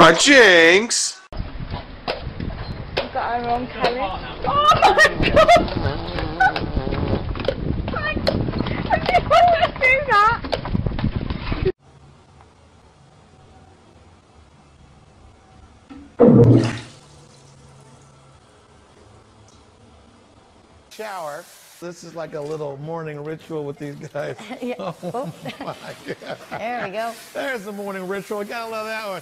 Aw, Jinx! We've got our own carriage. Oh my god! I didn't want to do that! Shower. This is like a little morning ritual with these guys. Yeah. Oh my God. There we go. There's the morning ritual. Gotta love that one.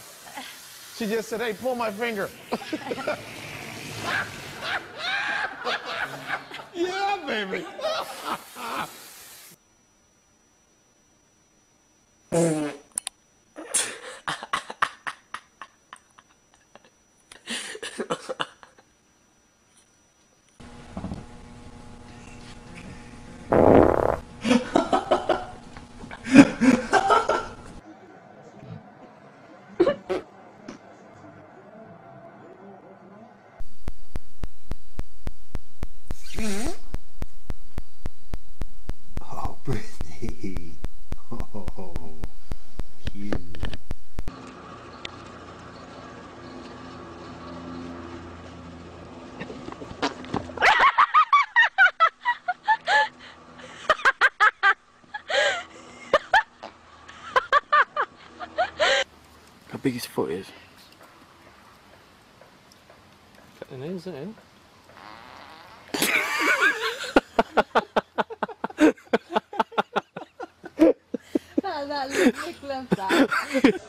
She just said, hey, pull my finger. Yeah, baby. Oh, Brittany. Oh, cute. How big his foot is? Got the nails in. That love that.